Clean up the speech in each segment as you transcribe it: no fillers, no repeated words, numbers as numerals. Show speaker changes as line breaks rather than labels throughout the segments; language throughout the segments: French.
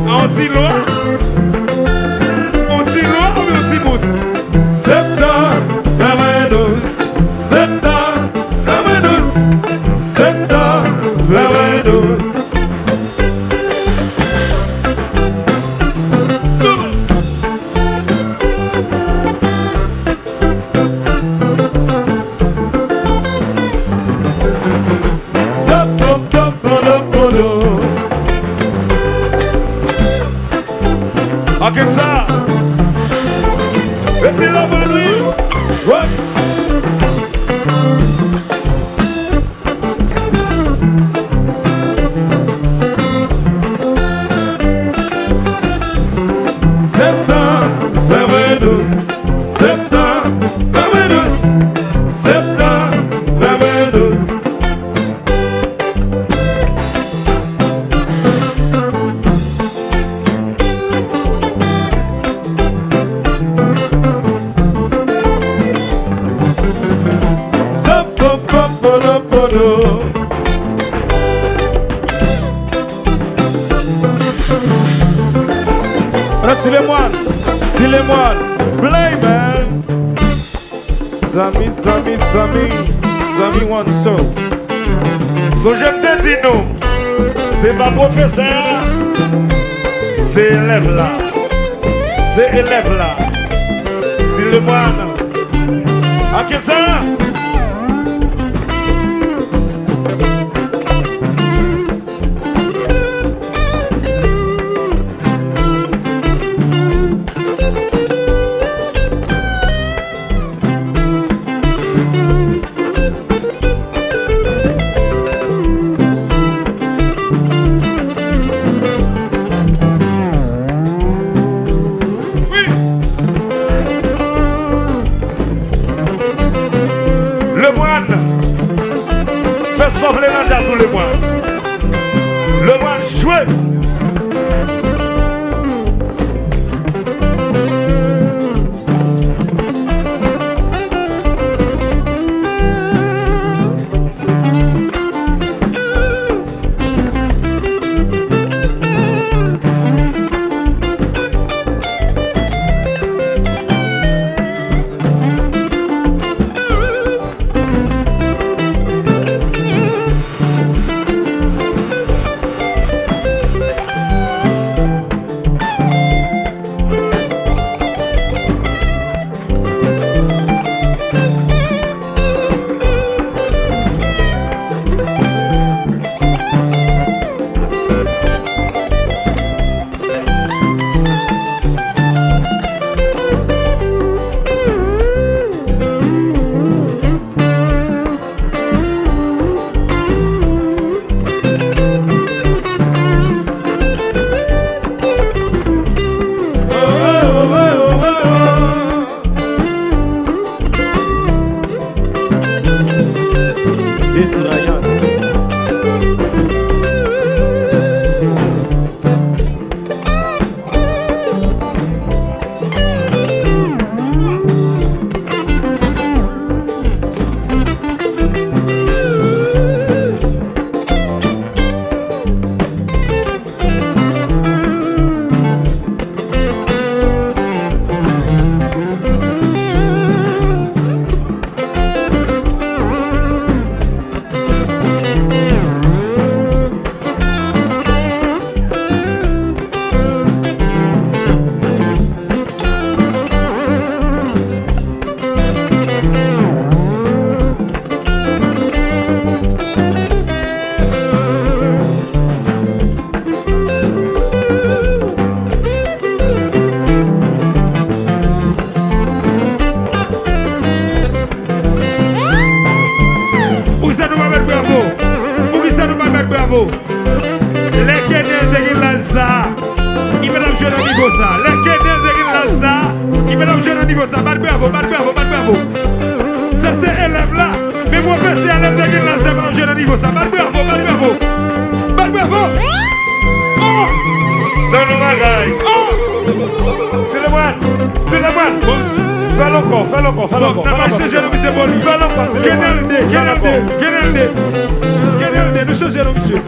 On dit loin. On dit loin, mais on dit bon.
Septembre, la main douce. Septembre, la main douce. Septembre, la main douce.
Ok, ça. C'est la bonne nuit. Ouais.
Septembre, la main douce. Septembre, la main douce. Septembre, la main douce.
C'est les moines, play man.
Sami one show.
So je te dis non, c'est pas professeur, c'est élève là. C'est élève là. C'est le moine. Ok ça? Soufflez dans le jazz sur le moine. Le moine joué. bravo. Les Kenel de Lanza, il peut jouer dans niveau ça. Les Kenel de Lanza, il peut jouer dans niveau ça. Bravo. Ça c'est élève là. Mais moi, c'est élève de Lanza, il peut jouer dans niveau ça. Bravo. Oh! Dans le magaï. Oh! C'est le moine. Fais encore. Fais encore. changer, là, monsieur.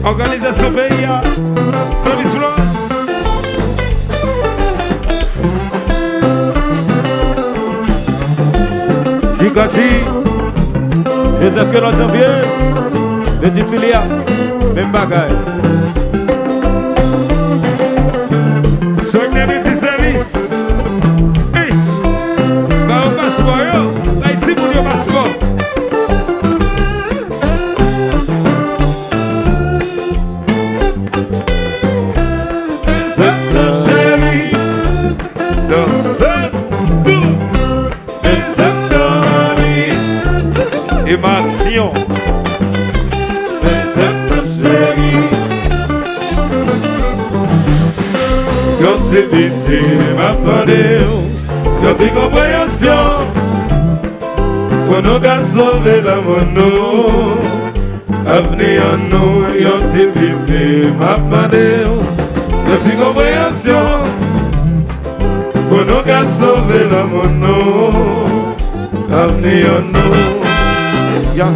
Organisation PIA, Province France.
Chicachi, Joseph Kelon Janvier, Petit Filias, même bagaille.
Soigne les petits services. Bah au passeport, yo. Haïti pour le passeport.
Et ma action, mais cette chérie, quand c'est busy, ma pandé, quand c'est compréhension, quand on a sauvé la mono, avenir en nous, quand c'est busy, ma pandé, quand c'est compréhension, quand on a sauvé la mono, avenir en nous. Young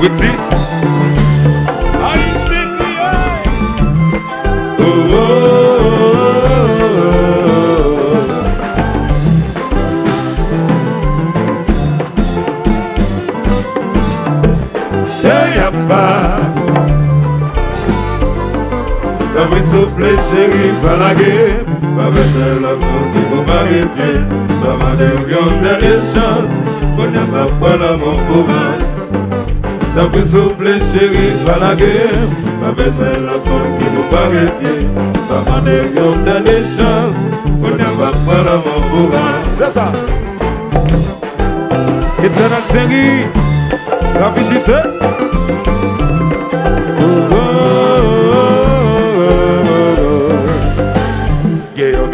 with this, I say T'as souple chérie, pas la guerre, pas besoin de l'amour qui vous marie bien. Maman de dernière chance, qu'on n'a pas l'amour pour us. T'as souple chérie, pas la guerre, pas besoin de l'amour qui vous marie bien. Maman de dernière chance, qu'on n'a pas l'amour pour us. C'est ça. Éternel chérie, la petite.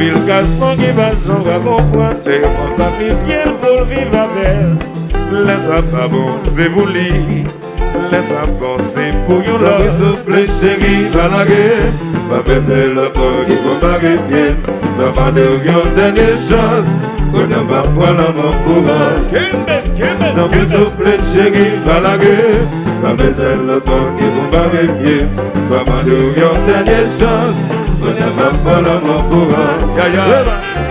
Le garçon qui va s'en comprendre, mon sacrifier pour vivre avec. Laisse pas bon, c'est vous lire. Laisse pas bon, c'est pour you love. Souple chérie, pas la guerre. pas baiser le corps qui vous barrer bien. Demandez une dernière chance, qu'on n'a pas pour l'amour pour us. Dans vous soufflez chérie, pas la gueule, pas baiser le corps qui vous barrer bien. Demandez une dernière chance, qu'on n'a pas pour l'amour pour us.